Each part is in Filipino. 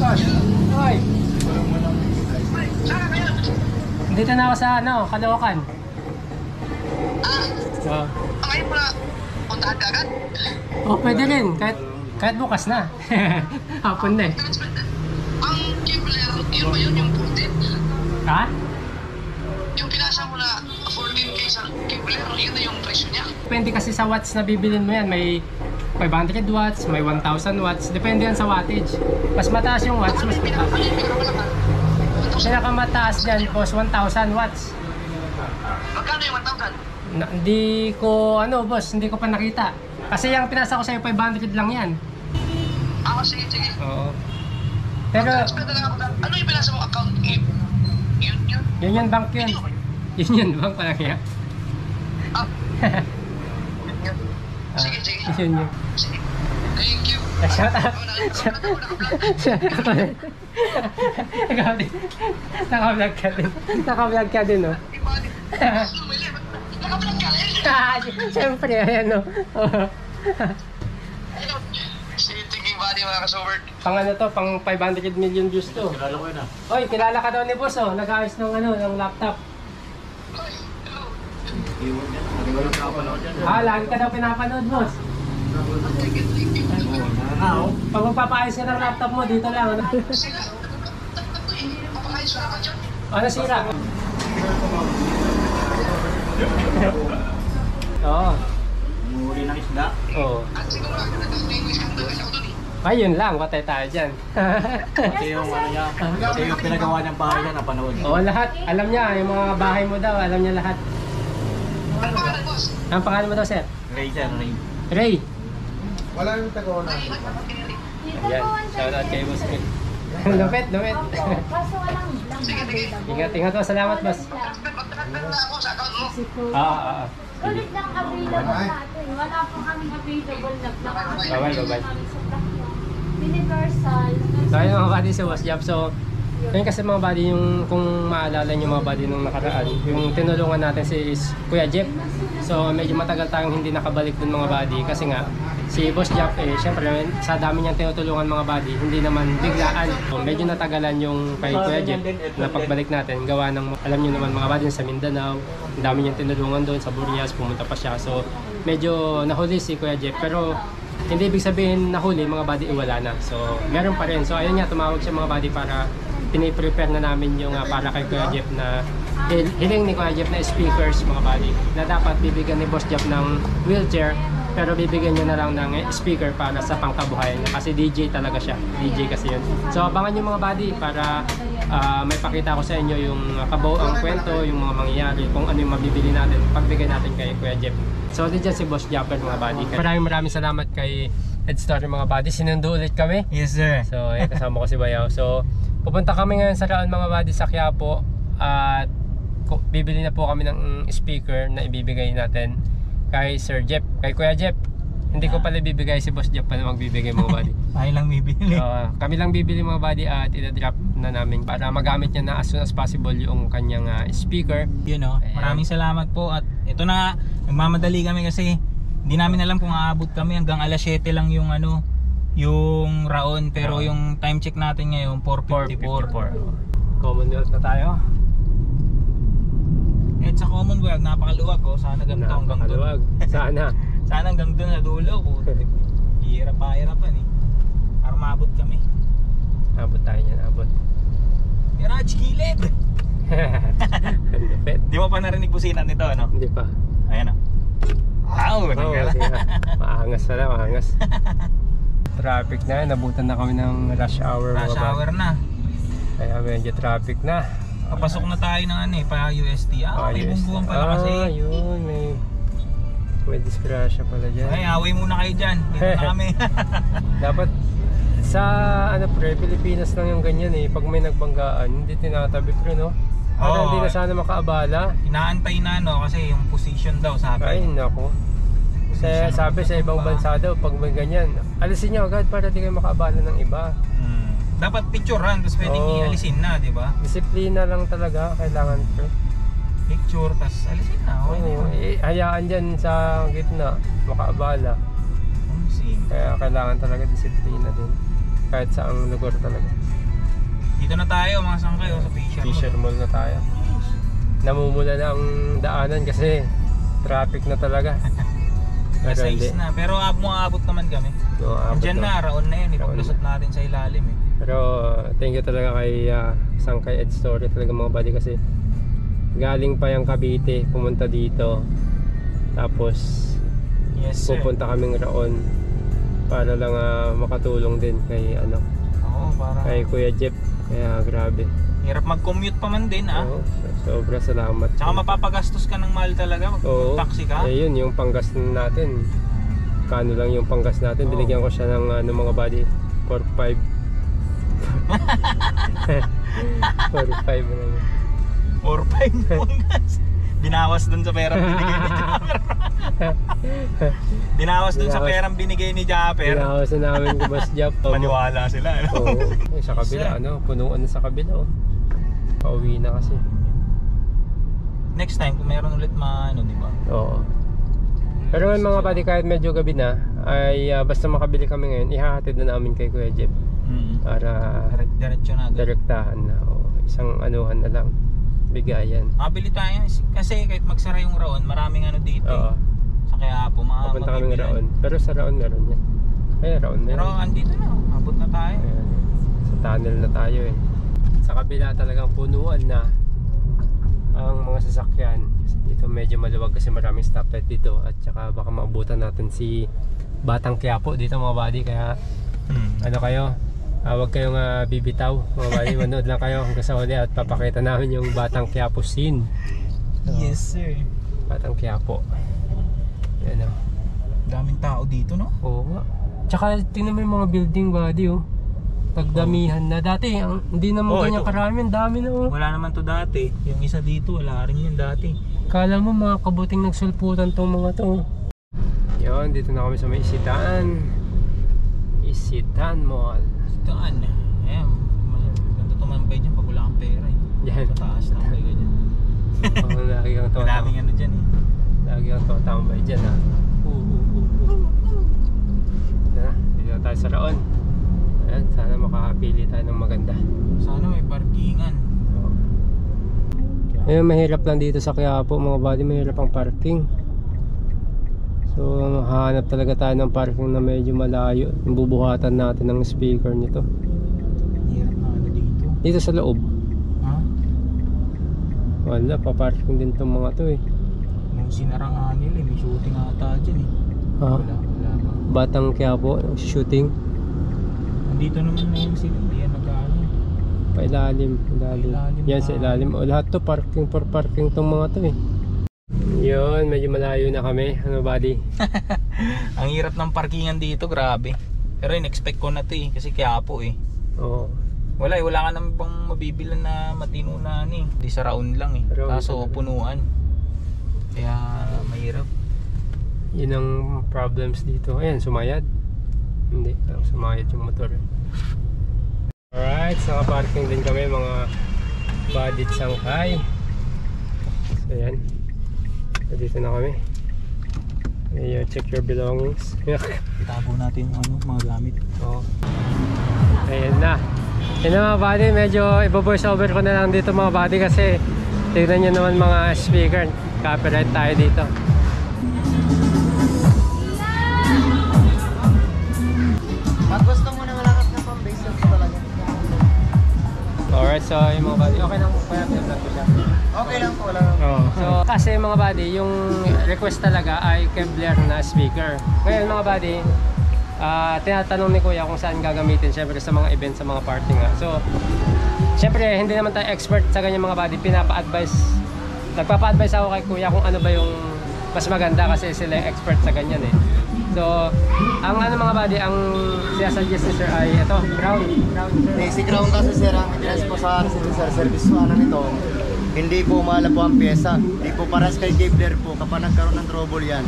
boss. Hoy. Saan kayo? Dito na ako sa Caloocan. So, Ngayon mo na puntahan ka agad? pwede rin. Kahit bukas na. Hapon na eh. Ang Kevlar, yun ba yun yung 14? Ha? Yung pinasa mo na 14K sa Kevlar, yun na yung presyo niya. Depende kasi sa watts na bibilin mo yan. May 500 watts, may 1,000 watts. Depende yan sa wattage. Mas mataas yung watts, mas mataas. Ano yung pinakamalakan? Pinakamataas dyan, boss, 1,000 watts. Magkano yung 1,000? Hindi ko, boss, hindi ko pa nakita. Kasi yung pinasa ko sa'yo, 500 lang yan. Sige, sige. Oo. Pero, Ano yung pinasa mo account? Yun? Union Bank yun. Union Bank pala kaya. Sige, sige. Yun yun. Sige. Thank you. Shout out. Naka-vlog ka din. Naka-vlog ka din, no? Naka-vlog ka rin? Siyempre, ayan, no? Thinking body mga ka-sobert. Pang 500 million views to. Kilala ko yun ah. Oy, kilala ka daw ni boss, oh. Nag-ayos ng ng laptop. Iwan niya. Hindi ko lang nakapanood yan. Lagi ka daw pinapanood, boss. Oo. Pag magpapaayos ka ng laptop mo, dito lang. Sila. Papakayos na naman dyan. Ano sira? Oo. Muli ng isda. Oo. At siguro nag-English kang dawin ako dun eh. Ayun lang, patay tayo dyan. Kasi yung ano niya. Kasi yung pinagawa niyang bahay niya, napanood. Oo, lahat. Alam niya, yung mga bahay mo daw, alam niya lahat. Ano pangalan, boss? Ang pangalan mo daw, sir? Ray sir, Ray. Ray. Wala yung tagawa na. Ayan, shout out kay boss Ray. Lupit. Kaso walang Ingat po. Salamat, boss. Magtatanggap na ako sa account mo. Oo. Ulit lang available natin. Wala po kaming available na black. Bye-bye. Universal. So, ayun mga buddy sa WhatsApp. So, yun kasi mga buddy, yung kung maalala nyo mga buddy nung nakaraan, yung tinulungan natin si Kuya Jeff. So, medyo matagal tayong hindi nakabalik dun mga buddy kasi nga, si Boss Jeff, syempre, sa dami niyang tinutulungan mga buddy, hindi naman biglaan. So, medyo natagalan yung kay Kuya Jeff na pagbalik natin. Gawa ng, alam nyo naman mga buddy, sa Mindanao, ang dami niyang tinulungan doon, sa Burias, pumunta pa siya. So, medyo nahuli si Kuya Jeff. Pero, hindi ibig sabihin nahuli mga buddy, wala na. So, meron pa rin. So, ayun nga, tumawag siya mga buddy para piniprepare na namin yung para kay Kuya Jeff na hiling ni Kuya Jeff na speakers mga buddy na dapat bibigyan ni Boss Jeff ng wheelchair pero bibigyan niya na lang ng speaker para sa pangkabuhayan niya kasi DJ talaga siya, DJ kasi yun. So abangan nyo mga buddy para may pakita ko sa inyo yung kabuuang kwento, yung mga mangyayari, kung ano yung mabibili natin pagbigay natin kay Kuya Jeff. So dyan si Boss Japper mga buddy. Maraming salamat kay Head Story mga buddy, sinundo ulit kami. Yes sir. So kasama ko si Bayaw. So pupunta kami ngayon sa Raon mga buddy sa Quiapo at bibili na po kami ng speaker na ibibigay natin kay Sir Jeff, kay Kuya Jeff. Hindi ko pala bibigay, si Boss Jeff pala magbibigay mga buddy. Ay lang bibili. Kami lang bibili mga buddy at i-drop na namin para magamit niya na as soon as possible yung kanyang speaker. Yun o, maraming salamat po at ito na, nagmamadali kami kasi hindi namin alam kung aabot kami hanggang alas 7 lang yung yung Raon pero yung time check natin ngayon 4:54. Commonwealth na tayo. At sa Commonwealth napakaluwag oh, sana ganito hanggang doon. Sana Sana hanggang doon sa dulo ko. Hirap-hirapan eh. Para maabot kami. abot tayo niyan, abot. Mirage gilid. Lupit. Di mo pa narinig businan nito ano? Hindi pa. Ayan o. Wow, maangas pala, maangas. Traffic na, nabutan na kami ng rush hour. Rush hour na. Kaya medyo traffic na. Papasok na tayo ng pa UST. May bumbuhan pala kasi. Yun, may disgrasya pala dyan. Ay, away muna kayo dyan. Dito na kami. Dapat sa Pilipinas lang yung ganyan eh. Pag may nagbanggaan, hindi tinatabi pre no? Para hindi na sana makaabala. Inaantay na no kasi yung position daw sabi. Ay nako. Sabi sa ibang bansa daw pag may ganyan, alisin nyo agad para di kayo makaabala ng iba. Dapat picturean tapos pwedeng ialisin na, di ba? Disiplina lang talaga kailangan pre. Picture tapos alisin na. Hayaan dyan sa gitna makaabala. Kaya kailangan talaga disiplina din. kahit saang lugar talaga. Dito na tayo mga sangkay sa Fisher Mall na tayo. Namumula na ang daanan kasi traffic na talaga. Nasa is na. Pero aabot naman kami. Diyan na, Raon na yan. Ipaglusot natin sa ilalim eh. Pero thank you talaga kay Sangkay Ed Story talaga mga buddy kasi galing pa yung Cavite pumunta dito. Tapos pupunta kaming Raon para lang makatulong din kay kay Kuya Jeff. Kaya grabe. Hirap mag-commute pa man din Oo, sobra salamat. Tsaka mapapagastos ka ng mahal talaga mag-taxi ka. Yun yung panggas natin. Kano lang yung panggas natin. Binigyan ko siya ng mga buddy 4-5. 4-5 na yun. 4-5 panggas. Binawas dun sa perang binigay ni Japper. Binawas dun sa perang binigay ni Japper. Binawas na namin kung mas Jap. Maniwala sila. Oo. Sa kabila, punuan na sa kabila. Pauwi na kasi. Next time kung meron ulit di ba? Oo. Pero ngayon mga buddy, kahit medyo gabi na, ay basta makabili kami ngayon, ihahatid na namin kay Kuya Jeff. Para diretso na agad. Direktahan na. Isang anuhan na lang. Bigayan. Makabili tayo kasi kahit magsara yung Raon, maraming dito. Oo. Sa Quiapo, Papunta kaming Raon. Pero sa Raon meron yan. Raon na yan. Pero andito na, abot na tayo. Ayan. Sa tunnel na tayo eh. Sa kabila talagang punuan na ang mga sasakyan. Dito medyo maluwag kasi maraming stoplight dito. At saka baka maabutan natin si Batang Quiapo dito mga buddy. Kaya kayo? Huwag kayong bibitaw mga buddy. Manood lang kayo hanggang sa huli at papakita namin yung Batang Quiapo scene. Yes sir. Batang Quiapo. Yan o. Daming tao dito no? Oo nga. Tsaka tingnan mo yung mga building buddy Pagdamihan na. Dati hindi naman ganyan karami. Ang dami na Wala naman to dati. Yung isa dito wala rin yun dati. Kala mo mga kabuting nagsulputan tong mga to. Yun, dito na kami sa may Isitaan. Isitaan Mall. Isitaan ganda tumambay dyan pag wala kang pera Yan. Sa taas tambay ka dyan. Lagi kang to. Daming dyan eh. Lagi kang to tambay dyan Dito na tayo sa Raon. Ayan, sana makakapili tayo ng maganda. Sana may parkingan. Ayun, mahirap lang dito sa Quiapo mga buddy, mahirap ang parking. So hanap talaga tayo ng parking na medyo malayo. Bubuhatan natin ng speaker nito. Hirap na dito. Dito sa loob. Wala, paparking din tong mga to eh. Nung sinarang nila may shooting ata dyan eh. Wala pa. Batang Quiapo, shooting. Dito naman na yung sila, hindi yan nag-ano. Ilalim. Yan sa ilalim. Lahat to parking for parking tong mga to eh. Yun, medyo malayo na kami. Buddy? Ang hirap ng parkingan dito, grabe. Pero in-expect ko na to eh, kasi Quiapo eh. Oo. Wala ka naman bang mabibilan na matino na Di sa Raon lang eh. Kaso punuan. Kaya mahirap. Yun ang problems dito. Ayan, sumayad. Hindi, sumayad yung motor eh. Alright, naka-parking din kami mga buddy Sangkay. So yan. So, dito na kami. Check your belongings. Itago natin yung mga gamit. Oo. Ayan na. Yan na mga buddy, medyo i-voice over ko na lang dito mga buddy kasi tignan nyo naman mga speaker. Copyright tayo dito. Pag gusto mo na malakas na pang-base talaga. Alright, so yung mga buddy, okay lang po kaya i-vlog ko siya. Okay lang po, wala. So kasi mga buddy, yung request talaga ay Kevlar na speaker. Ngayon mga buddy, tinatanong ni Kuya kung saan gagamitin syempre sa mga event, sa mga party nga. So syempre hindi naman tayo expert sa ganyan mga buddy, nagpapa-advise ako kay Kuya kung ano ba yung mas maganda kasi sila yung expert sa ganyan eh. So ang mga buddy, ang sinasuggest ni sir ay ito, ground Basic ground kasi sir, ang interest po sa service nito, hindi po mahal po ang pyesa. Hindi po paras kay Kevlar po, kapag nagkaroon ng trouble yan,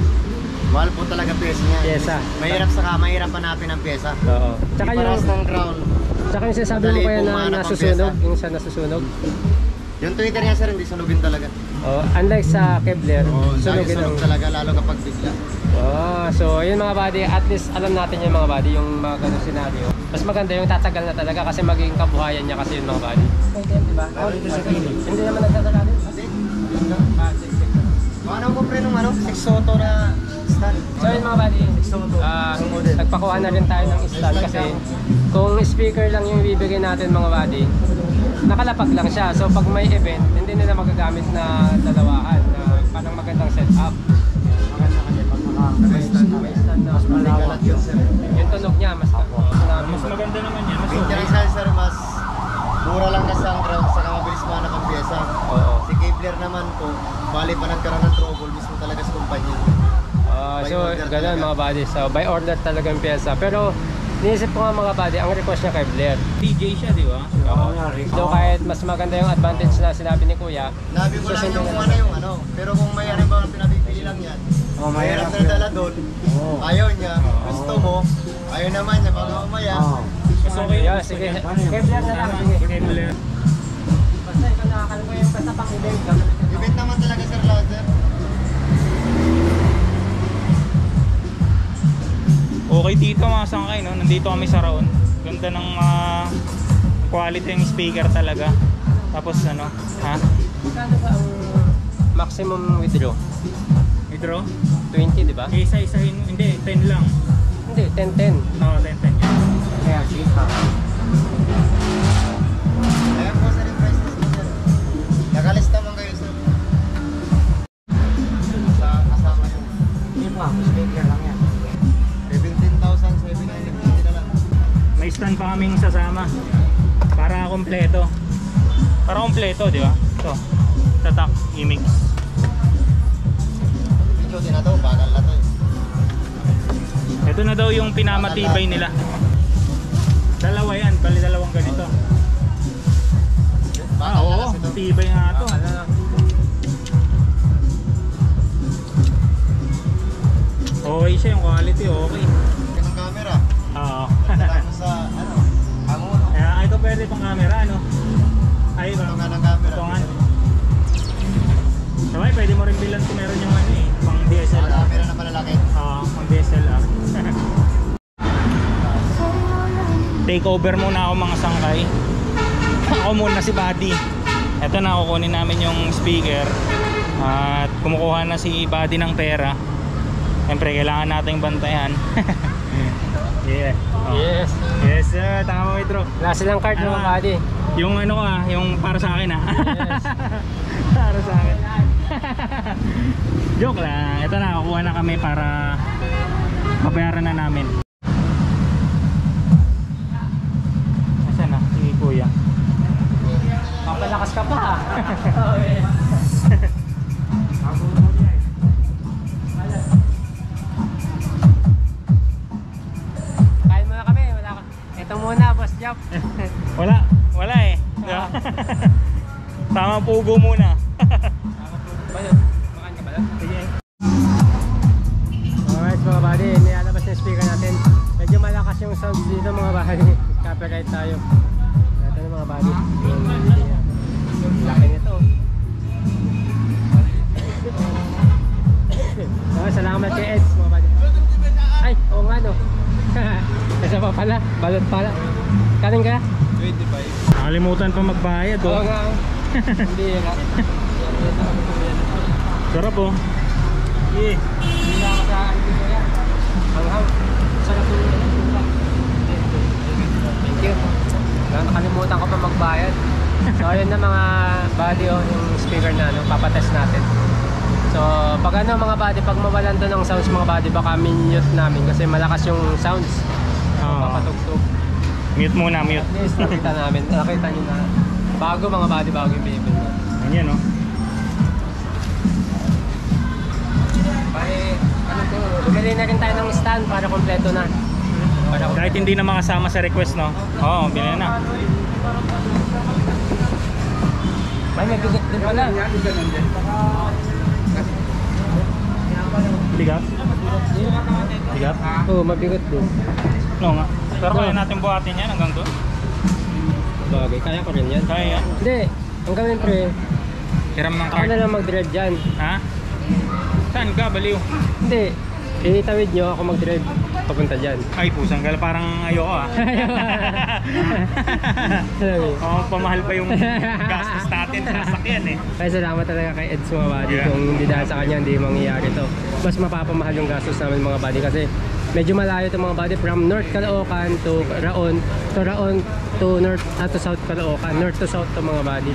mahal po talaga pyesa niya. Pyesa. Mahirap hanapin ang pyesa. Oo. Tsaka Hindi paras ng ground. Tsaka yung sinasabi mo kaya na nasusunog, yung sa nasusunog. Yung Twitter niya sir, hindi sunugin talaga. Oh, unlike sa Kevlar, sunugin Sunog talaga, lalo kapag bigla. So yun mga buddy, at least alam natin yung mga buddy, yung mga ganung scenario. Mas maganda yung tatagal na talaga kasi magiging kabuhayan niya kasi yung mga body. Diba? Hindi naman nagsasagalin. Ano ko pre nung 6 Soto na stand? So yun mga buddy, nagpakuha na rin tayo ng stand kasi kung speaker lang yung ibibigay natin mga buddy, nakalapag lang siya. So pag may event, hindi nila magagamit na dalawahan na parang magandang setup. Maganda kasi pag May stand na mas malawak. yun sir. Yung tunog niya, mas Mas maganda naman yan. Mas Maintenance okay. sir, mas mura lang kasi ang ground saka mabilis manap ang pyesa. Oo. Si Kevlar naman po, bali pa nagkaroon ng trouble mismo talaga sa kumpanya. So ganun mga buddy. So by order talaga yung pyesa. Pero niisip ko nga mga buddy, ang request niya kay Blair. DJ siya, di ba? So kahit mas maganda yung advantage na sinabi ni Kuya, Nabi ko lang susundin yung na lang. ano. Pero kung may ano ba pinapipili lang yan, mahirap na dala doon. Ayaw niya, gusto mo, ayaw naman niya, baka mamaya. Mas okay. Yeah, sige. Kay Blair na lang. Sige. Kevlar. Basta ikaw nakakalimutan yung basta pang-event. Event naman talaga sir lahat sir. Okay dito mga sangkay, no? Nandito kami sa Raon. Ganda ng quality ng speaker talaga. Tapos ano, ha? Magkano ba ang maximum withdraw? Withdraw? 20, di ba? Isa-isahin, hindi, 10 lang. Hindi, 10-10. Oo, 10 yan. Kaya, sika. Ayan po sir yung price list mo sir. Nakalista man kayo sir. Sa kasama yung speaker lang yan. 17,790 na lang. May stand pa kaming sasama. Para kompleto. Para kompleto, di ba? Ito. Tatak, imig. Video din na to, bakal na to eh. Ito na daw yung pinamatibay nila. Dalawa yan, bali dalawang ganito. Bakal na Oo, kasi to. tibay nga ito. Okay siya, yung quality okay. Yan ang camera. Oo. Tapos sa ano, hangon. Ito pwede pang camera, ano? Ay, Ito nga ng camera. ito nga. Sabay, pwede mo rin bilan kung meron yung ano eh, pang DSLR. Camera na malalaki. Oo, pang DSLR. Take over muna ako mga sangkay. Ako muna si Buddy. Ito na, kukunin namin yung speaker. At kumukuha na si Buddy ng pera. Siyempre, kailangan nating bantayan. Yeah. Oh. Yes. Yes, sir. Tama mo, Itro. Wala silang card Ano mga ba? buddy. Yung ano ko yung para sa akin Yes. Para sa akin. Joke lang. Ito na, kukuha na kami para babayaran na namin. Asan na? Si Kuya. Papalakas ka pa ha. Kain muna kami. Wala ka. Ito muna, Boss Jap. Wala eh. Diba? Tama pugo muna. Balot. Makan ka balot? Sige. Alright mga buddy, nilalabas na yung speaker natin. Medyo malakas yung sound dito mga buddy. Copyright tayo. Ito na mga buddy. Yung laki nito. Salamat kay Eds mga buddy. Ay, oo nga no. Isa pa pala, balot pala. Kanin ka? Nakalimutan pa magbayad Oo oh. nga. Hindi nga. Sarap oh. Yeah. Hindi na ako sa ano dito yan. Hanghang. Sarap po yun. Thank you. Nakalimutan ko pa magbayad. So ayun na mga buddy oh, yung speaker na ano, papatest natin. So pag ano mga buddy, pag mawalan to ng sounds mga buddy, baka minute namin kasi malakas yung sounds. Oo. Papatugtog. Mute muna, mute. At least nakita namin, nakita nyo na bago mga buddy, bago yung baby na. Ayan oh. Bale, ano to, bumili na rin tayo ng stand para kompleto na. Kahit hindi na makasama sa request no. Oo, bilhin na. May bigat din pala. Bigat? Bigat? Oo, mabigat din. No nga. Pero kaya natin buhatin yan hanggang doon. Bagay, kaya ko rin yan. Kaya yan. Hindi, ang gawin pre, Hiram ng ako card. na lang mag-drive dyan. Ha? Saan ka? Baliw. Hindi, itawid nyo, ako mag-drive. papunta dyan. Ay, pusang gala, parang ayoko ah. Oo, pamahal pa yung gastos natin sa sasakyan eh. Kaya salamat talaga kay Eds mga buddy. Yeah. Kung hindi dahil sa kanya, hindi mangyayari to. Mas mapapamahal yung gastos namin mga buddy kasi medyo malayo ito mga buddy from North Caloocan to Raon, to North to South Caloocan, North to South to mga buddy.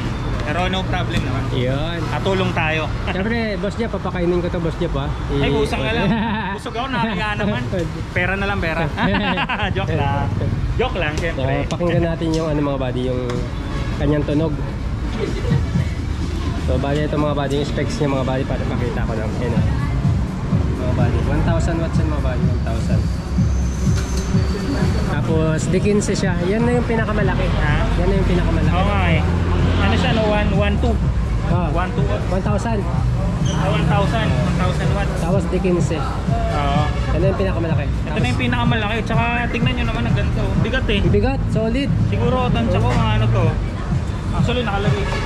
Pero no problem naman. Yun. Katulong tayo. Siyempre, boss Jeff, papakainin ko to boss Jeff ha. Ay, busang ka lang. Busog ako, nakakaya naman. Pera na lang, pera. Joke lang. Joke lang, So, syempre. pakinggan natin yung ano mga buddy, yung kanyang tunog. So, bali ito mga buddy, yung specs niya mga buddy para pakita ko lang. Yan mga buddy, 1,000 watts yan mga buddy, 1,000. Tapos, D15 siya. Yan na yung pinakamalaki. Ha? Yan na yung pinakamalaki. Oo nga eh. Ano siya, no? 112. Ah, 1,000. 1,000. 1,000 watts. Tapos D15. Oo. Yan na yung pinakamalaki. Ito na yung pinakamalaki. Tsaka tignan nyo naman ang ganito. Bigat eh. Bigat, solid. Siguro tansya ko mga ano to. Actually nakalagay dito.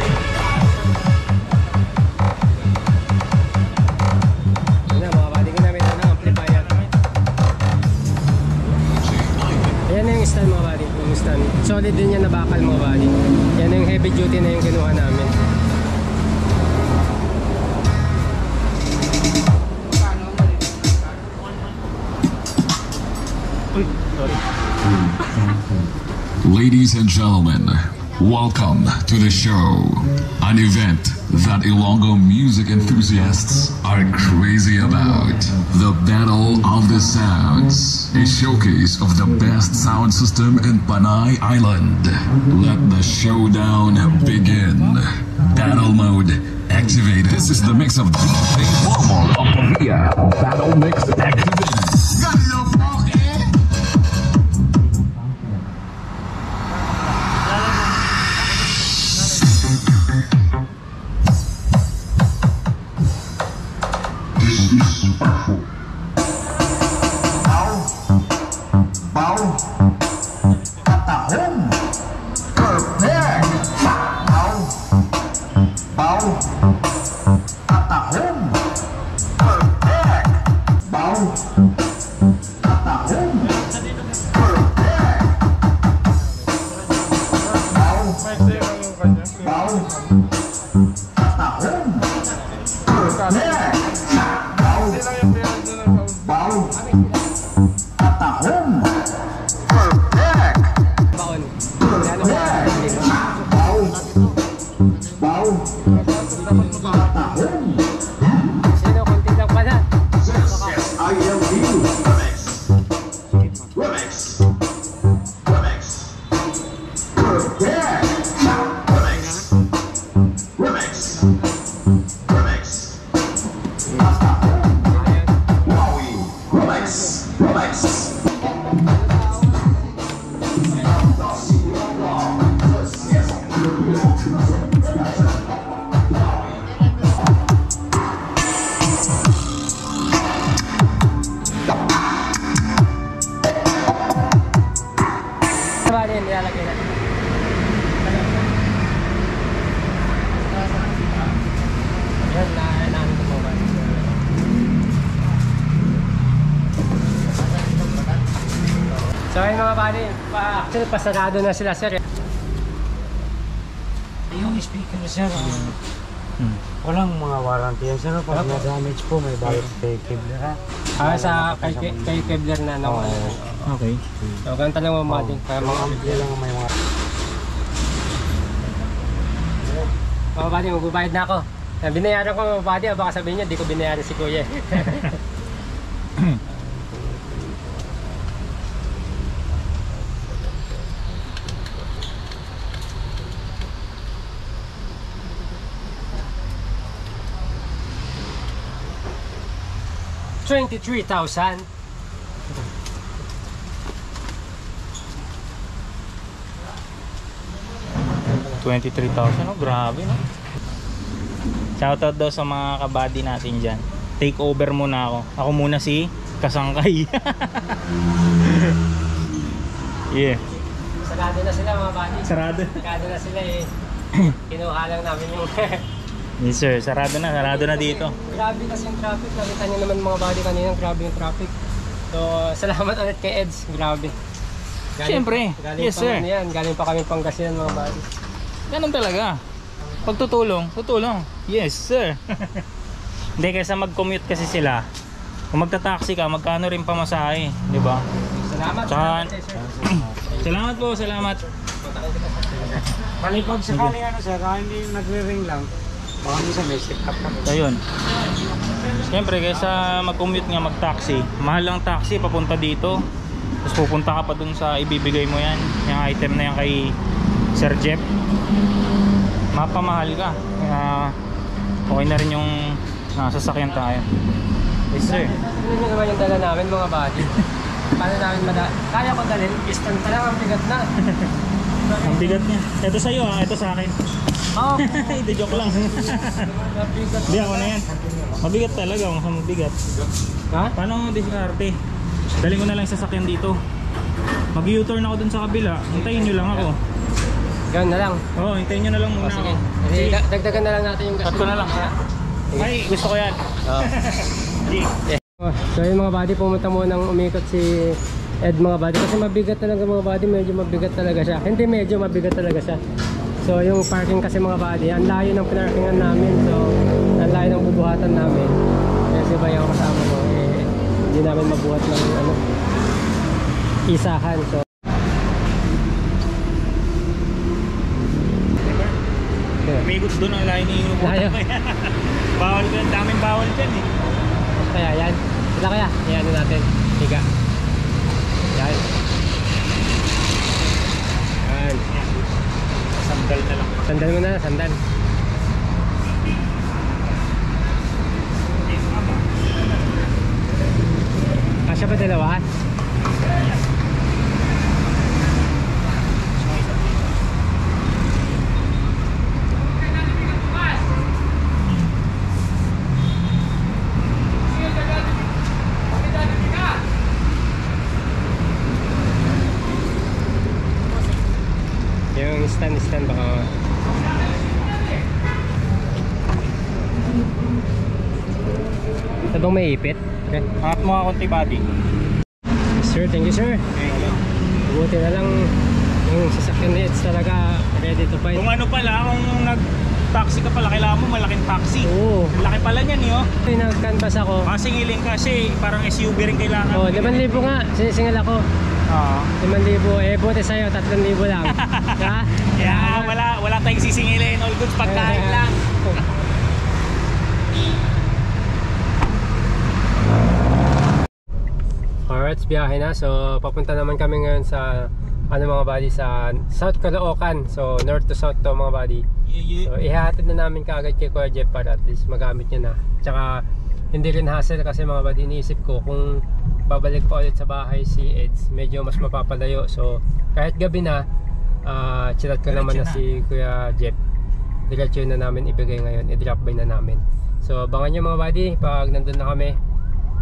Yan na mga buddy, ginamit na ng amplifier. Ayan na yung stand mga buddy, yung stand. Solid din yan na bakal mga buddy. Yan na yung heavy duty na yung kinuha namin. Uy, sorry. Ladies and gentlemen, welcome to the show, an event that Ilongo music enthusiasts are crazy about. The Battle of the Sounds, a showcase of the best sound system in Panay Island. Let the showdown begin. Battle mode activated. This is the mix of DJ Formal of Korea. Battle mix activated. Baon. Gano'n ba? Sino, konti lang pala. Bali, nilalagay natin. Yan, naano ito po ba? So ayun mga bali, actually pasarado na sila sir. Yung speaker sir, walang mga warranty yan sir. Pag na-damage po, may bayad kay Kevlar ha. Sa kay Kevlar na no. Okay. So ganun talaga mga bali. Kaya mga Hindi lang may mga... mga bali, magbabayad na ako. Binayaran ko mga bali, baka sabihin niyo, di ko binayaran si Kuya. $23,000. $23,000, oh, grabe no. Shoutout daw sa mga kabady natin dyan. Take over muna ako. Ako muna si Kasangkay. Yeah. Sarado na sila mga bali. Sarado. Sarado na sila eh. Kinuha lang namin yung... Yes sir, sarado na dito. Grabe kasi yung traffic. Nakita niyo naman mga bali kanina, grabe yung traffic. So, salamat ulit kay Eds. Grabe. Siyempre. Yes, pa, sir. ano yan, galing pa kami Pangasinan mga buddy. Ganun talaga. Pag tutulong. Yes, sir. Hindi, kaysa mag-commute kasi sila. Kung magta-taxi ka, magkano rin pamasahe, di ba? Salamat. Tsaka- Salamat, sir. Salamat po, salamat. Palipag sakaling ano sir, hindi nagre-ring lang. Baka minsan may sit up ka. So yun. Siyempre, kaysa mag-commute nga, mag-taxi. Mahal lang taxi, papunta dito. Tapos pupunta ka pa dun sa ibibigay mo yan. Yung item na yan kay Sir Jeff. Mapamahal ka. Kaya okay na rin yung sasakyan tayo. Yes, sir. Ano nyo naman yung dala namin mga buddy? Paano namin kaya ko dalhin? Piston pa lang, ang bigat na. Ang bigat niya. Ito sa'yo ha, ito sa akin. Oo. Hindi, joke lang. Hindi, ako na yan. Mabigat talaga, kung mabigat. Ha? Paano mo diskarte? Dali ko na lang sasakyan dito. Mag-U-turn ako dun sa kabila. Hintayin nyo lang ako. Gawin na lang. Oo, hintayin nyo na lang muna Sige. ako. Sige. Dagdagan na lang natin yung gas. Cut ko na lang. Ay, gusto ko yan. Sige. So yung mga buddy, pumunta munang umikot si Ed mga buddy. Kasi mabigat talaga mga buddy. Medyo mabigat talaga siya. Hindi medyo mabigat talaga siya. So yung parking kasi mga buddy, ang layo ng pinarkingan namin. So ang layo ng bubuhatan namin. Kasi ba yung kasama ko, hindi namin mabuhat ng isahan. So Umigot doon ang layo ni Layo. Bawal ka, daming bawal dyan eh. kaya yan. Sila kaya, yan natin. Higa. Yan. Yan. Sandal na lang. Sandal mo na, sandal. Kasya ba dalawa? Yung stand baka ito bang may ipit? Okay. Angat mo nga konti body. Sir, thank you sir. Buti na lang yung sasakyan ni Eds talaga ready to fight. Kung ano pala, kung nag-taxi ka pala, kailangan mo malaking taxi. Oo. Ang laki pala niyan eh, oh. Nag-canvas ako. Masingiling kasi parang SUV rin kailangan. Oh, 5,000 nga. Sinisingil ako. Oo. 5,000. Buti sa'yo, 3,000 lang. Ha? Yeah, wala tayong sisingilin. All goods, pagkain lang. Alright, biyahe na. So, papunta naman kami ngayon sa mga buddy sa South Caloocan. So, north to south to mga buddy. So, ihahatid na namin kaagad kay Kuya Jeff para at least magamit niya na. Tsaka, hindi rin hassle kasi mga buddy, iniisip ko kung babalik pa ulit sa bahay si Eds, medyo mas mapapalayo. So, kahit gabi na, chinat ko naman na si Kuya Jeff. Diretso na namin ibigay ngayon, i-drop by na namin. So, abangan nyo mga buddy pag nandun na kami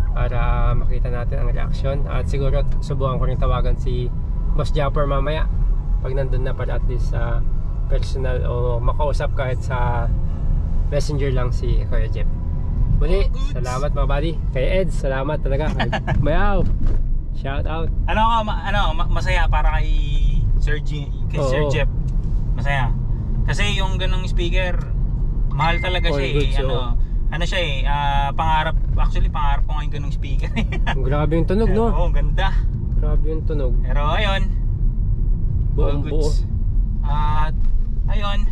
para makita natin ang reaction. At siguro subukan ko rin tawagan si Boss Japper mamaya pag nandun na para at least personal o makausap kahit sa messenger lang si Kuya Jeff. Muli, salamat mga buddy. Kay Eds, salamat talaga. Mayaw! Shout out. Masaya para kay Sir Jeff. Masaya. Kasi yung ganung speaker, mahal talaga siya eh. Ano siya eh, pangarap ko nga yung ganung speaker. Grabe yung tunog, no? Oo, ganda. Grabe yung tunog. Pero ayun, Buong buo. At ayun.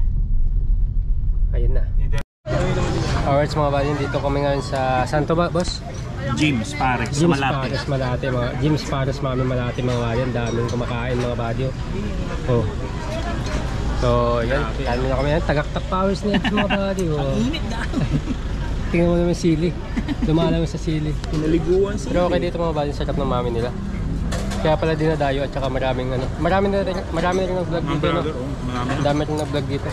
Ayun na. Alright mga buddy, dito kami ngayon sa Santo ba, boss? James Pares, James Malate. Pares Malate, James Pares Mami Malate mga buddy. Ang daming kumakain mga buddy. Oh. So, yan. Kaya na kami yan. Tagaktak powers na yan mga buddy. Oh. Init na. Tingnan mo naman sili. Dumaan sa sili. Pinaliguan sila. Pero okay dito mga buddy, sarap ng mami nila. Kaya pala dinadayo at saka marami na rin nag-vlog dito, no? Marami rin nag-vlog dito.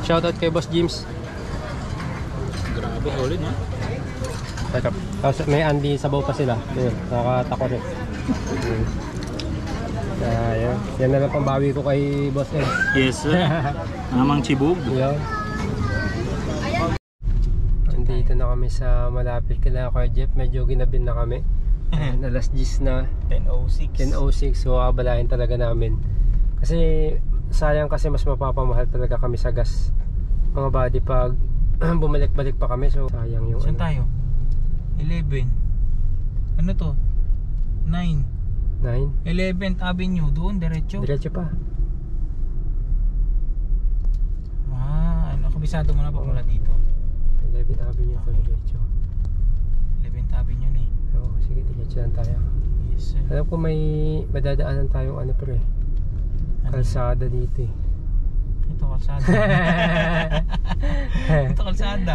Shoutout kay Boss James. Grabe, solid no? Sarap. Tapos may Andy sabaw pa sila. Yun, nakakatako rin. Yan na lang pambawi ko kay Boss Ed. Yes sir. Namang chibog. Yan. Andito na kami sa malapit kila Kuya Jeff. Medyo ginabin na kami. Ayan, alas 10 na. 10:06. 10:06, so abalahin talaga namin. Kasi sayang kasi mas mapapamahal talaga kami sa gas. Mga buddy pag bumalik-balik pa kami, so sayang yung Saan tayo? 11. Ano to? 9. 9. 11th Avenue, doon, diretso. Diretso pa. Ano, kabisado mo na pa mula dito. 11 Avenue to diretso. 11th Avenue na eh. So sige, diretso lang tayo. Yes, sir. Alam ko may madadaanan tayong ano pre, kalsada dito eh. Ito, kalsada. Ito, kalsada.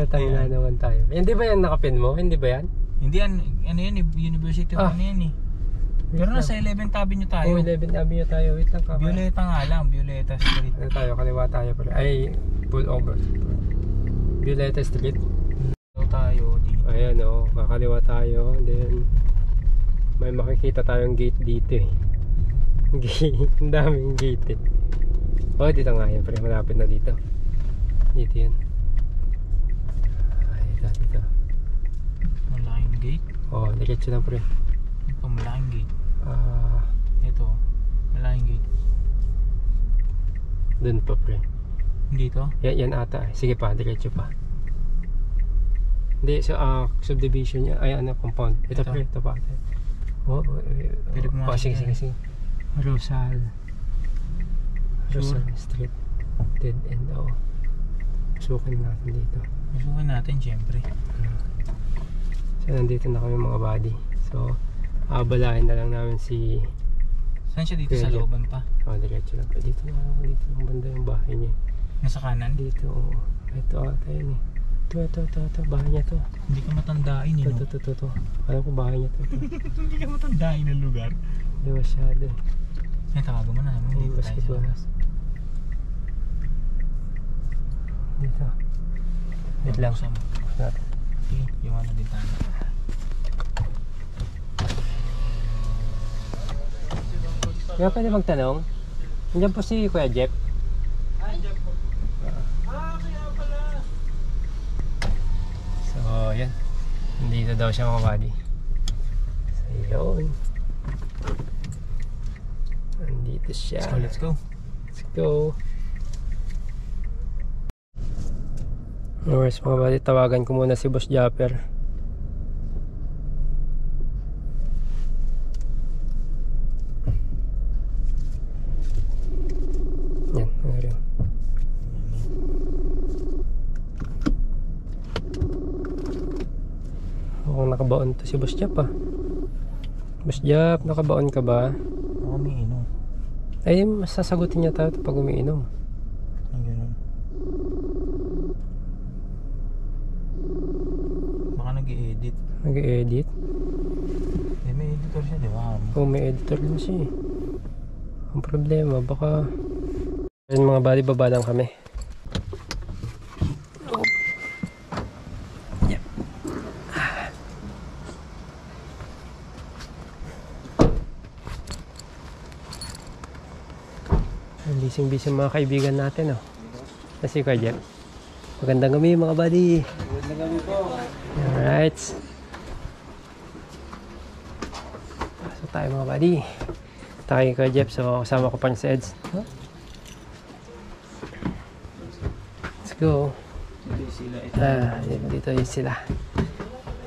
Tangla naman tayo. Hindi ba yan nakapin mo? Hindi ba yan? Hindi yan, ano yan, University of ano yan eh. Pero nasa 11th Avenue tayo. Oh, 11th Avenue tayo. Wait lang, kaka. Violeta nga lang, Violeta Street. Ano tayo? Kaliwa tayo pre. Ay, pull over. Violeta Street. Ito tayo dito. Ayan o, kakaliwa tayo. Then may makikita tayong gate dito eh. Ang daming gate eh. Oh, dito nga yan pre, malapit na dito. Dito yan. Ay, dito. Malaking gate. Oh, diretso lang pre. Ito, malaking gate. Ah, Ito, malaking gate. dun pa pre. Dito? Yan ata eh. Sige pa, diretso pa. Hindi, so subdivision niya. Ay, ano, compound. Ito Ito. pre, ito pa. Oh, Pwede pumasok sige, yan. sige. Rosal. Sure. Rosal Street. Dead end, oh. Susukin natin dito. Masukan natin, syempre. So, nandito na kami mga buddy. So, abalahin na lang namin si... Saan siya dito? Sa Pwede. looban pa? Oh, diretso lang. Dito lang banda yung bahay niya. Nasa kanan? Dito, oh. Ito ata yun eh. Ito. Bahay niya to. Hindi ka matandain eh, no? Ito. Alam ko bahay niya to. Hindi ka matandain ng lugar. Hindi masyado eh. Ay, tawagan mo na naman. Oh, Dito tayo sa basketball. labas. Dito. Wait lang. Buksan mo. Natin. Okay, yung ano din tayo. Kaya pwede magtanong? Nandiyan po si Kuya Jeff. So, yan. Nandito daw siya mga buddy. So, yun. Nandito siya. So, let's go. Let's go. Anyways mga buddy, tawagan ko muna si Boss Japper. Yan, ngayon. Mukhang nakabaon to si Boss Jap ah. Boss Jap, nakabaon ka ba? Ako umiinom. Ay, masasagutin niya tayo pag umiinom. Ang ganun. Baka nag-i-edit. Nag-edit? Eh, may editor siya, di ba? Oh, may editor din siya eh. Ang problema, baka... Ayun mga buddy, baba lang kami. Yep. Bising-bising mga kaibigan natin oh. Kasi Kuya Jeff. Magandang gabi mga buddy. Magandang gabi po. Alright. Pasok tayo mga buddy. Tayo Kuya Jeff, so kasama ko pa si Eds. Huh? Let's go. Dito yun sila.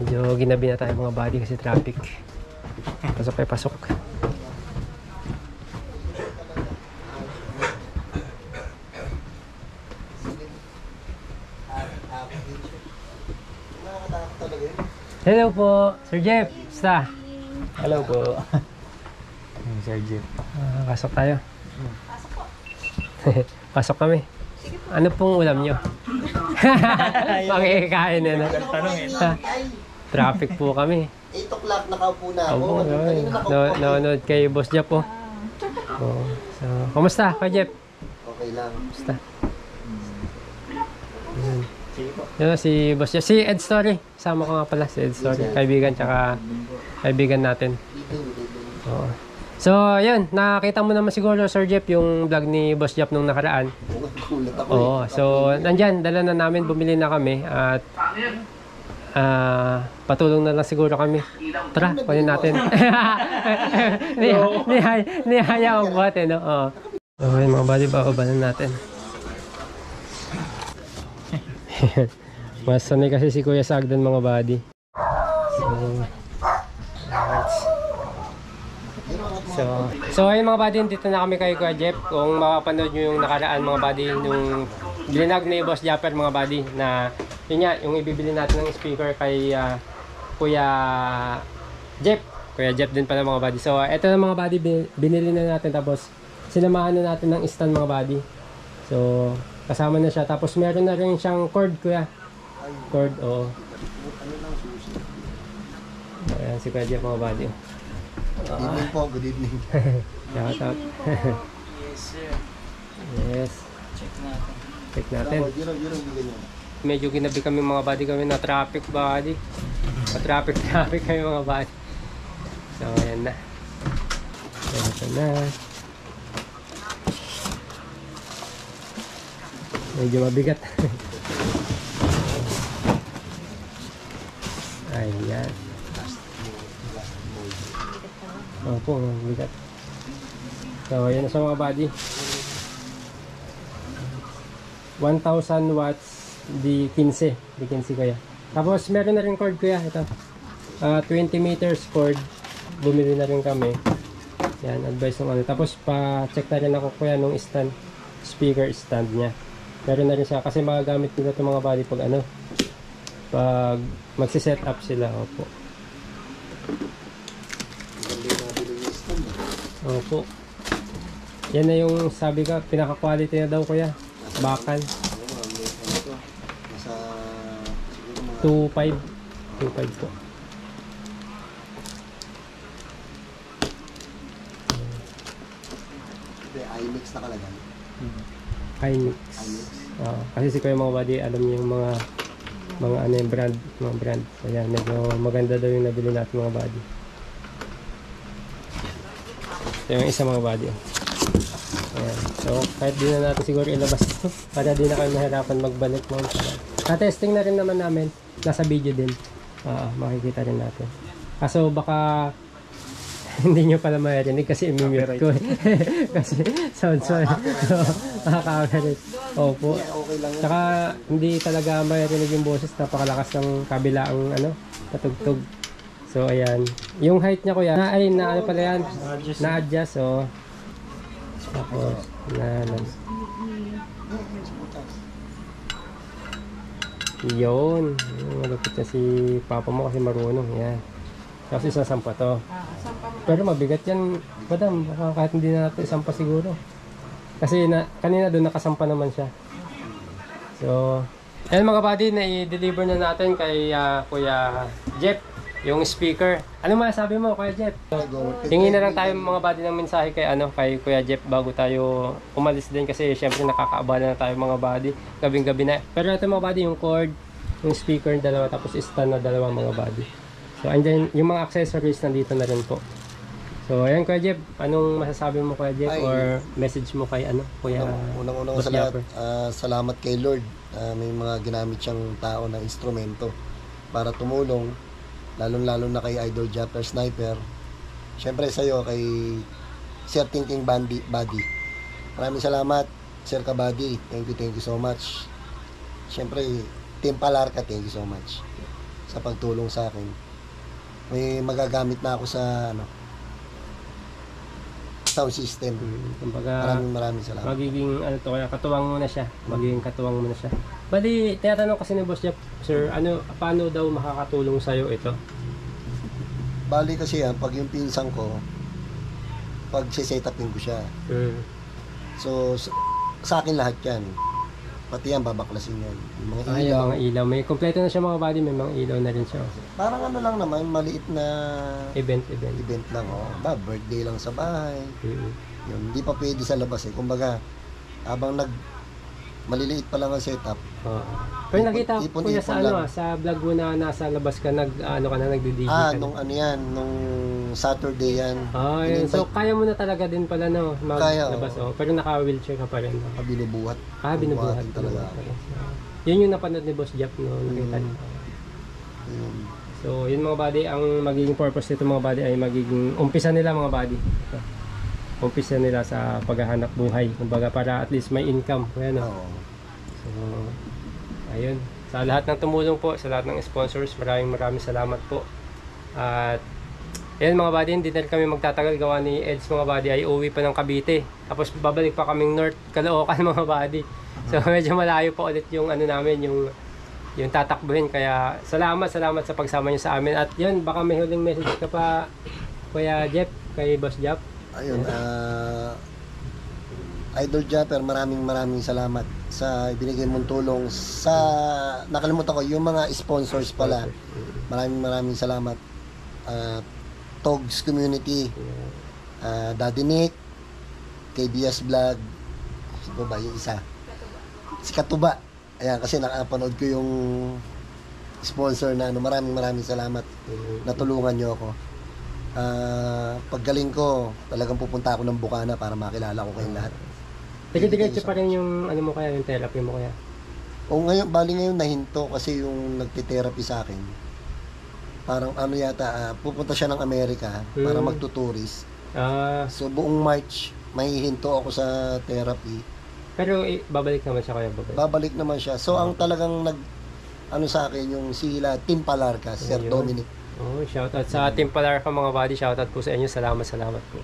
Medyo ginabi na tayo mga buddy kasi traffic. Pasok kayo, pasok. Hello po, Sir Jeff. Basta? Hello po. Sir Jeff. Pasok tayo. Pasok kami. Ano pong ulam nyo? Pakikain na. Traffic po kami. 8 o'clock nakaupo na ako. Opo, Kanina nakaupo ako. nanonood kay Boss Jeff po. Oh. So, kumusta Kuya Jeff? Okay lang. Kumusta? Yun, si Boss Jeff. Si Ed Story. Sama ko nga pala si Ed Story. Kaibigan tsaka kaibigan natin. Oo. So, yun. Nakita mo naman siguro, Sir Jeff, yung vlog ni Boss Jeff nung nakaraan. Kulat ako Oo. So, nandyan. Dala na namin. Bumili na kami. At patulong na lang siguro kami. Tara, kunin natin. Nihaya ang buhat eh, no? Oo. Okay mga buddy, babalan natin. Mas sanay kasi si Kuya Sagdan mga buddy. So ayun mga buddy, dito na kami kay Kuya Jeff. Kung makapanood nyo yung nakaraan mga buddy, yung binag ni Boss Japper mga buddy, na yun nga, yung ibibili natin ng speaker kay Kuya Jeff. Kuya Jeff din pala mga buddy. So eto na mga buddy, binili na natin, tapos sinamahan na natin ng stand mga buddy. So kasama na siya, tapos meron na rin siyang cord Kuya. Cord, oo. Ayan si Kuya Jeff mga buddy. Good evening po, good evening. Shout out. Yes. Check natin. Medyo ginabi kami mga buddy, kami na traffic buddy. Traffic kami mga buddy. So ayan na. Ito na. Medyo mabigat. Ayan. Opo, mabigat. So ayan na sa mga buddy. 1,000 watts di 15 kaya. Tapos meron na rin cord Kuya, ito. 20 meters cord. Bumili na rin kami. Yan, advice ng ano. Tapos pa-check na rin ako Kuya nung stand, speaker stand niya. Meron na rin siya kasi magagamit nila itong mga body pag ano, pag magsi-set up sila. Opo. Opo. Yan na yung sabi ka, pinaka-quality na daw Kuya. Bakal. 2.5 po. iMix nakalagay. iMix. Kasi si Kuya mga buddy, alam niyo yung mga ano yung brand, mga brand. Ayan, medyo maganda daw yung nabili natin mga buddy. Ito yung isa mga buddy. Ayan. So kahit di na natin siguro ilabas ito para di na kayo mahirapan magbalik mo. Testing na rin naman namin, nasa video din. Makikita rin natin. Kaso baka hindi nyo pala marinig kasi imimute ko. Kasi sound makaka-copyright. Opo. Tsaka hindi talaga marinig yung boses, napakalakas ng kabilaang ano, patugtog. So ayan. Yung height niya Kuya, na ano pala yan? Na-adjust. So tapos yun. Malapit na si Papa mo kasi marunong. Yan. Kasi sasampa to. Pero mabigat yan, madam. Kahit hindi na natin isampa siguro. Kasi kanina doon nakasampa naman siya. So, ayun mga buddy, na-deliver na natin kay Kuya Jeff yung speaker. Ano masasabi mo Kuya Jeff? Tingin na lang tayo mga buddy ng mensahe kay Kuya Jeff bago tayo umalis din, kasi syempre nakakaabala na tayo mga buddy. Gabing-gabi na. Pero ito mga buddy, yung cord, yung speaker dalawa, tapos stand na dalawa mga buddy. So andyan yung mga accessories nandito na rin po. So ayan Kuya Jeff, anong masasabi mo Kuya Jeff or message mo kay Kuya Unang-unang Boss sa lahat, Japper? salamat kay Lord. May mga ginamit siyang tao na instrumento para tumulong, lalong-lalo na kay Idol Japper Sniper. Siyempre sa'yo, kay Sir Thinking Body. Maraming salamat, Sir Kabady. Thank you so much. Siyempre, Team Palarca, thank you so much sa pagtulong sa akin. May magagamit na ako sa sound system. Kumbaga, maraming salamat. magiging katuwang mo na siya. Magiging katuwang mo na siya. Bali, tinatanong kasi ni Boss Jeff, Sir, paano daw makakatulong sa'yo ito? Bali kasi yan, pag yung pinsan ko, pag sisetupin ko siya. So, sa akin lahat yan. Pati yan, babaklasin yan. Yung mga ilaw. Mga ilaw. May kompleto na siya mga buddy, may mga ilaw na rin siya. Parang lang naman, maliit na event lang. Birthday lang sa bahay. Yun, hindi pa pwede sa labas eh. Kumbaga, habang maliliit pa lang ang setup. Pero nakita ko kuya sa sa vlog mo na nasa labas ka, nagdi-DJ ka. Nung nung Saturday yan. Yun. So kaya mo na talaga din pala maglabas. Pero naka-wheelchair ka pa rin. Binubuhat. Binubuhat talaga. Yun yung napanood ni Boss Jeff, nakita niyo. So yun mga buddy, ang magiging purpose nito mga buddy ay magiging umpisa nila mga buddy. Umpisa nila sa paghahanap buhay, kumbaga para at least may income. Ayan, Oo. so ayun, sa lahat ng tumulong po, sa lahat ng sponsors, maraming salamat po. At ayun mga buddy, hindi na rin kami magtatagal, gawa ni Eds mga buddy ay uwi pa ng Cavite, tapos babalik pa kaming North Caloocan mga buddy. So medyo malayo pa ulit yung ano namin, yung tatakbuhin. Kaya salamat sa pagsama niyo sa amin. At yun, baka may huling message ka pa Kuya Jeff, kay Boss Jeff. Ayun, Idol Japper, maraming salamat sa ibinigay mong tulong. Sa nakalimutan ko yung mga sponsors pala. Maraming salamat. Togs Community, Daddy Nick, KBS Vlog, sino ba yung isa? Si Katuba. Ayan, kasi nakapanood ko yung sponsor na ano. Maraming salamat. Natulungan nyo ako. Paggaling ko, talagang pupunta ako ng Bukana para makilala ko kayong lahat. Diretso pa rin yung ano mo kaya, yung therapy mo kaya? O ngayon, bali ngayon nahinto kasi yung nagte-therapy sa akin. Parang ano yata, pupunta siya ng Amerika para magtuturist. So buong March, may hinto ako sa therapy. Pero babalik naman siya kaya babalik naman siya. So ang talagang ano sa akin yung sila Team Palarca, Sir Dominic. Oh, shoutout sa Team Palarca mga buddy. Shoutout po sa inyo. Salamat po.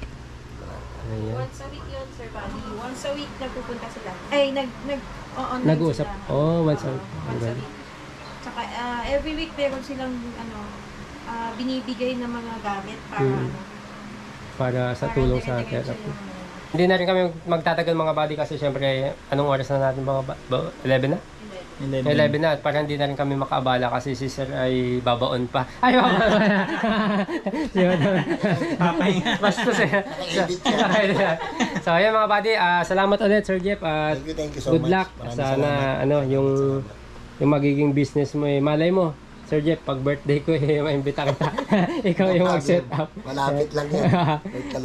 Ayan. Once a week yun, Sir Buddy. Once a week nagpupunta sila. Ay, online nag-uusap. sila. Oh, once a week. Once a week. Tsaka every week meron silang binibigay ng mga gamit para para sa tulong sa therapy. Hindi na rin kami magtatagal mga buddy kasi syempre anong oras na natin mga 11 na? 11 na, para hindi na rin kami makaabala kasi si Sir ay babaon pa. Ay, babaon na. Basta siya. So, ayan mga buddy, salamat ulit Sir Jeff at Thank you so good much. luck. Maraming Sana salamat. yung magiging business mo malay mo. Sir Jeff, pag birthday ko maimbita kita. Ikaw yung mag-set up. Malapit lang yan.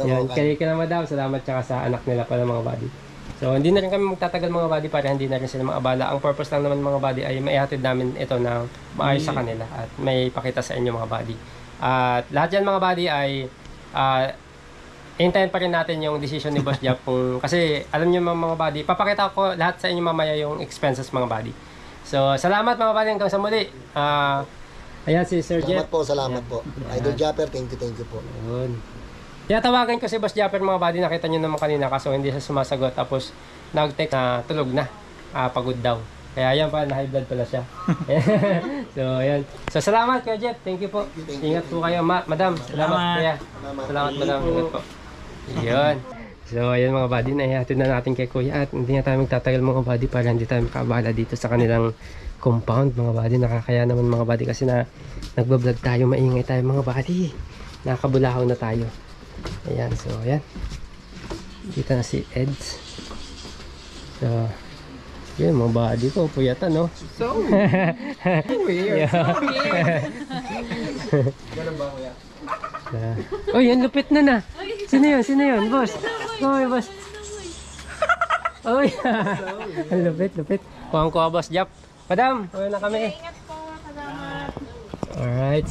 Yan, kayo ka na madam. Salamat tsaka sa anak nila pala mga buddy. So, hindi na rin kami magtatagal mga buddy para hindi na rin sila maabala. Ang purpose lang naman mga buddy ay maihatid namin ito na maayos sa kanila at may pakita sa inyo mga buddy. At lahat yan mga buddy ay hintayin pa rin natin yung decision ni Boss Jeff kasi alam niyo mga buddy, papakita ko lahat sa inyo mamaya yung expenses mga buddy. So, salamat mga buddy hanggang sa muli. Ayan si Sir Jeff. Salamat po. Idol Japper, thank you po. Yun. Kaya tawagan ko si Boss Japper mga buddy, nakita nyo naman kanina kaso hindi siya sumasagot tapos nag-text na tulog na, pagod daw. Kaya ayan pa, na-high blood pala siya. So ayan. So salamat Kuya Jeff, thank you po. Ingat po kayo madam. Salamat Kuya. Salamat madam, ingat po. Yun. So ayan mga buddy, naihatid na natin kay Kuya at hindi na tayo magtatagal mga buddy para hindi tayo makaabala dito sa kanilang compound mga buddy. Nakakaya naman mga buddy kasi na nagbablog tayo, maingay tayo mga buddy. Nakabulahaw na tayo. Ayan, so ayan. Dito na si Eds. So, yun mga buddy ko, puyatan no? So weird. Ganun ba kuya? Oh, yan lupit na na. Sino yun? Boss. Oy, boss. Oy. Lupit. Kuha Boss Jeff. Madam, uwi na kami. Ingat po, salamat. Alright.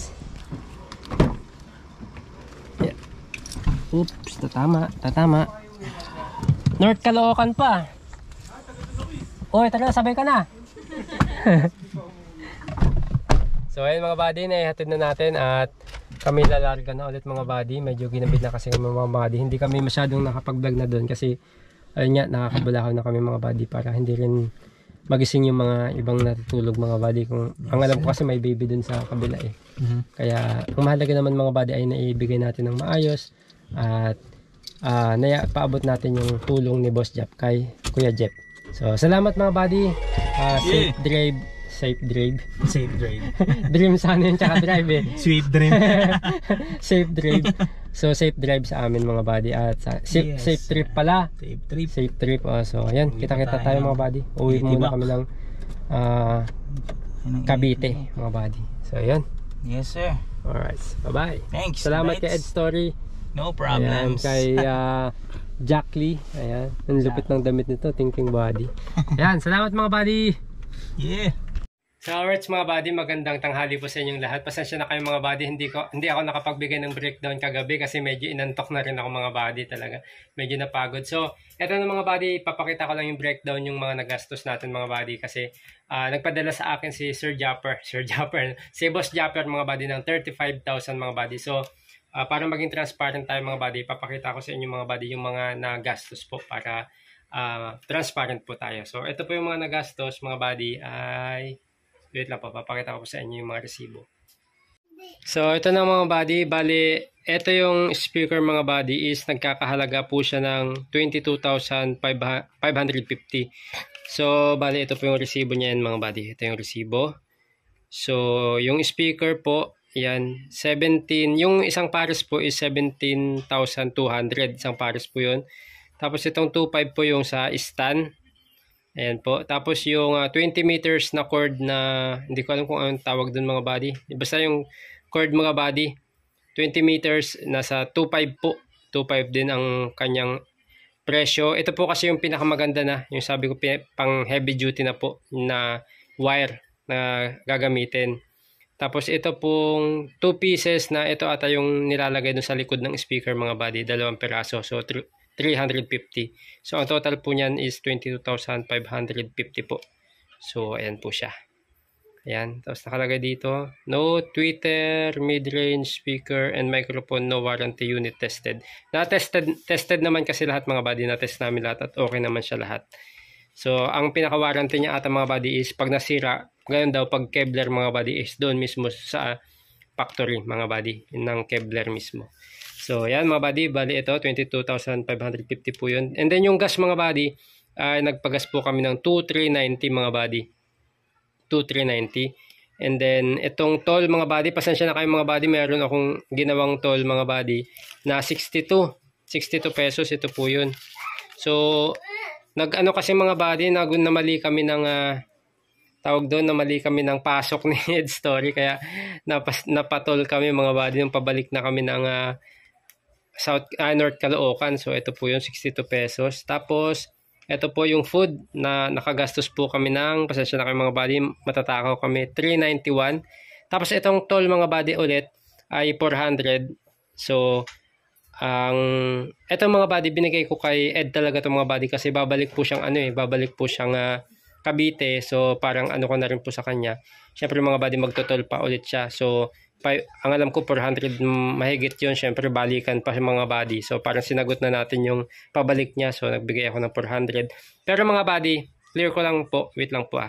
Yeah. Oops, tatama. North Caloocan pa. Oy, tara, sabay ka na. So ayun mga buddy, naihatid na natin at kami lalarga na ulit mga buddy. Medyo ginabit na kasi kami mga buddy. Hindi kami masyadong nakapag-vlog na doon kasi ayun nga, nakakabulahaw na kami mga buddy para hindi rin magising yung mga ibang natutulog mga buddy. Kung ang alam ko kasi may baby dun sa kabila eh. Kaya ang mahalaga naman mga buddy ay naibigay natin ng maayos at paabot natin yung tulong ni Boss Jeff kay Kuya Jeff. So salamat mga buddy. Safe drive. Dream sana yun tsaka drive eh. Sweet dream. Safe drive. So safe drive sa amin mga buddy at safe trip pala. Safe trip. So ayan, kita-kita tayo mga buddy. Uwi muna kami ng Cavite mga buddy. So ayan. Yes sir. Alright. Bye-bye. Thanks. Salamat kay Ed Story. No problems. Ayan, kay Jack Lee. Ayan. Ang lupit ng damit nito. Thinking body. Ayan. Salamat mga buddy. Yeah. So alright mga buddy, magandang tanghali po sa inyong lahat. Pasensya na kayo mga buddy, hindi ako nakapagbigay ng breakdown kagabi kasi medyo inantok na rin ako mga buddy talaga. Medyo napagod. So eto na mga buddy, papakita ko lang yung breakdown yung mga nagastos natin mga buddy kasi nagpadala sa akin si si Boss Japper mga buddy ng 35,000 mga buddy. So para maging transparent tayo mga buddy, papakita ko sa inyo mga buddy yung mga nagastos po para transparent po tayo. So ito po yung mga nagastos mga buddy ay wait lang po, papakita ko sa inyo yung mga resibo. So, ito na mga buddy. Bali, ito yung speaker mga buddy is nagkakahalaga po siya ng 22,550. So, bali, ito po yung resibo niya yan mga buddy. Ito yung resibo. So, yung speaker po, yan, 17. Yung isang pares po is 17,200. Isang pares po yun. Tapos, itong 2.5 po yung sa stand. Ayan po. Tapos yung 20 meters na cord na hindi ko alam kung anong tawag dun mga buddy. Basta yung cord mga buddy. 20 meters nasa 2.5 po. 2.5 din ang kanyang presyo. Ito po kasi yung pinakamaganda na. Yung sabi ko pang heavy duty na po na wire na gagamitin. Tapos ito pong 2 pieces na ito ata yung nilalagay dun sa likod ng speaker mga buddy. 2 peraso. So 350. So, ang total po niyan is 22,550 po. So, ayan po siya. Ayan. Tapos nakalagay dito, no tweeter, mid-range speaker, and microphone, no warranty unit tested. Tested naman kasi lahat mga buddy. Na-test namin lahat at okay naman siya lahat. So, ang pinaka-warranty niya ata mga buddy is pag nasira, ganyan daw pag Kevlar mga buddy is doon mismo sa factory mga buddy ng Kevlar mismo. So, yan mga buddy. Bali ito, 22,550 po yun. And then yung gas mga buddy, nagpagas po kami ng 2,390 mga buddy. 2,390. And then, itong toll mga buddy, pasensya na kayo mga buddy, meron akong ginawang toll mga buddy na 62 pesos. Ito po yun. So, nag-ano kasi mga buddy, namali kami ng tawag doon, namali kami ng pasok ni Ed Story. Kaya, napatol kami mga buddy, nung pabalik na kami ng North Caloocan. So ito po yung 62 pesos. Tapos ito po yung food na nakagastos po kami ng, pasensya na kayo mga buddy, matatakaw kami, 391. Tapos itong toll mga buddy ulit ay 400. So itong mga buddy binigay ko kay Ed talaga itong mga buddy kasi babalik po siyang babalik po siyang Cavite. So parang ano ko na rin po sa kanya. Syempre mga buddy magtotol pa ulit siya. So ang alam ko 400 mahigit yun. Syempre balikan pa mga buddy. So parang sinagot na natin yung pabalik niya. So nagbigay ako ng 400. Pero mga buddy, clear ko lang po. Wait lang po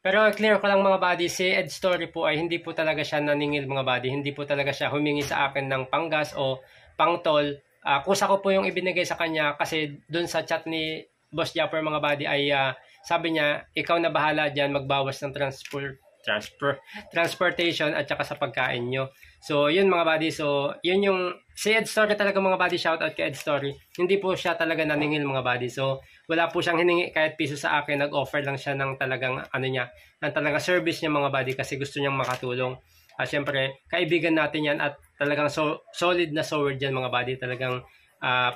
Pero clear ko lang mga buddy, si Ed Story po ay hindi po talaga siya naningil mga buddy. Hindi po talaga siya humingi sa akin ng panggas o pangtol. Kusa ko po yung ibinigay sa kanya kasi dun sa chat ni Boss Japper mga buddy ay sabi niya, ikaw na bahala dyan magbawas ng transportation at saka sa pagkain nyo. So, yun mga buddy. So, yun yung si Ed Story talaga mga buddy. Shoutout kay Ed Story. Hindi po siya talaga naningil mga buddy. So, wala po siyang hiningi kahit piso sa akin. Nag-offer lang siya ng talagang ng talagang service niya mga buddy kasi gusto niyang makatulong. Siyempre, kaibigan natin yan at talagang solid na sword yan mga buddy. Talagang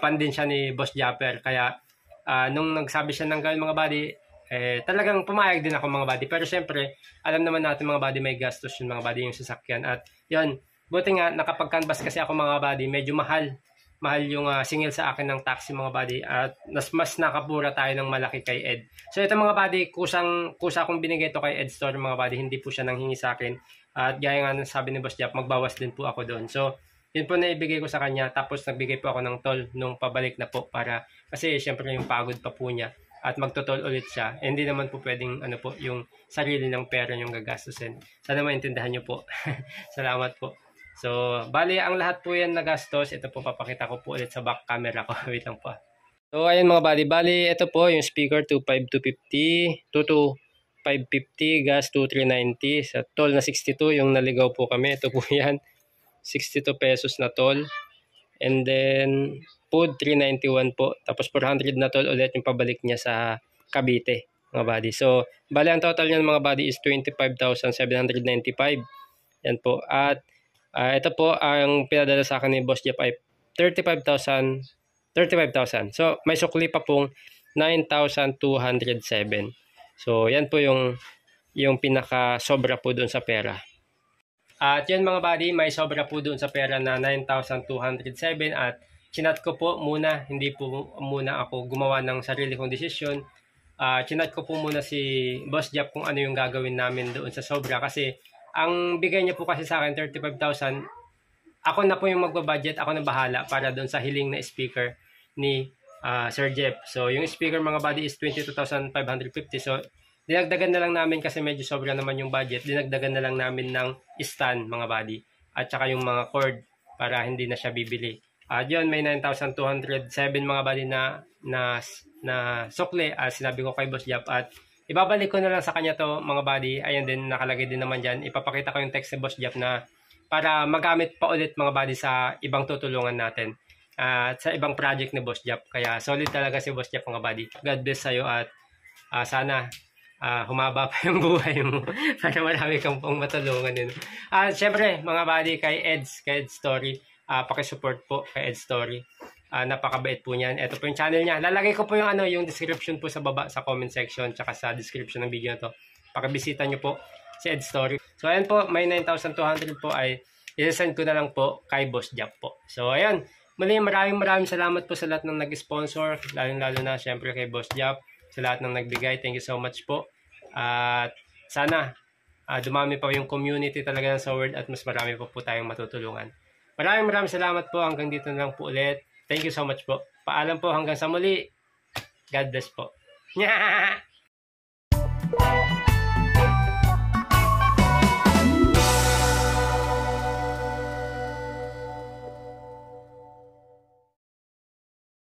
fan din siya ni Boss Japper. Kaya, nung nagsabi siya ng gawin mga buddy, talagang pumayag din ako mga buddy. Pero syempre, alam naman natin mga buddy may gastos yung mga buddy yung sasakyan. At yun, buti nga nakapag-canvas kasi ako mga buddy, medyo mahal yung singil sa akin ng taxi mga buddy. At mas nakapura tayo ng malaki kay Ed. So ito mga buddy, kusa kong binigay ito kay Ed Store mga buddy. Hindi po siya nanghingi sa akin. At gaya nga sabi ni Boss Jap, magbawas din po ako doon. So yun po na ibigay ko sa kanya. Tapos nagbigay po ako ng toll nung pabalik na po para, kasi syempre yung pagod pa po niya. At magtotol ulit siya. Hindi naman po pwedeng yung sarili ng pera yung gagastusin. Sana maintindihan nyo po. Salamat po. So, bali ang lahat po yan nagastos. Ito po papakita ko po ulit sa back camera ko. Wait lang po. So, ayan mga buddy. Bali, ito po yung speaker 25250, 22550, gas 2390, sa toll na 62, yung naligaw po kami. Ito po yan. 62 pesos na toll. And then, food 391 po. Tapos 400 na toll ulit yung pabalik niya sa Cavite, mga buddy. So, bali ang total niyan mga buddy is 25,795. Yan po. At ito po ang pinadala sa akin ni Boss Jeff ay 35,000. So, may sukli pa pong 9,207. So, yan po yung yung pinaka sobra po doon sa pera. At yun mga buddy, may sobra po doon sa pera na 9,207 at chinat ko po muna, hindi po muna ako gumawa ng sarili kong desisyon. Chinat ko po muna si Boss Jap kung ano yung gagawin namin doon sa sobra kasi ang bigay niya po kasi sa akin 35,000. Ako na po yung magbabudget, ako na bahala para doon sa hiling na speaker ni Sir Jeff. So yung speaker mga buddy is 22,550. So dinagdagan na lang namin kasi medyo sobra naman yung budget. Dinagdagan na lang namin ng stand mga buddy at saka yung mga cord para hindi na siya bibili. Yun, may 9,207 mga buddy na sukle, sinabi ko kay Boss Jap at ibabalik ko na lang sa kanya to mga buddy. Ayan din, nakalagay din naman dyan. Ipapakita ko yung text ni Boss Jap na para magamit pa ulit mga buddy sa ibang tutulungan natin. At sa ibang project ni Boss Jap. Kaya solid talaga si Boss Jap mga buddy. God bless sa'yo at sana humaba pa yung buhay mo para marami kang pong matulungan din. Syempre mga buddy kay Eds Story. Pakisupport po kay Eds Story. Napakabait po niyan. Ito po yung channel niya. Lalagay ko po yung description po sa baba sa comment section tsaka sa description ng video na to. Pakibisita nyo po si Ed Story. So ayan po, may 9,200 po ay isasend ko na lang po kay Boss Jap po. So ayan, muli maraming salamat po sa lahat ng nag-sponsor, lalo na syempre kay Boss Jap, sa lahat ng nagbigay. Thank you so much po. At sana dumami pa yung community talaga ng Sword at mas marami po tayong matutulungan. Maraming salamat po. Hanggang dito na lang po ulit. Thank you so much po. Paalam po hanggang sa muli. God bless po.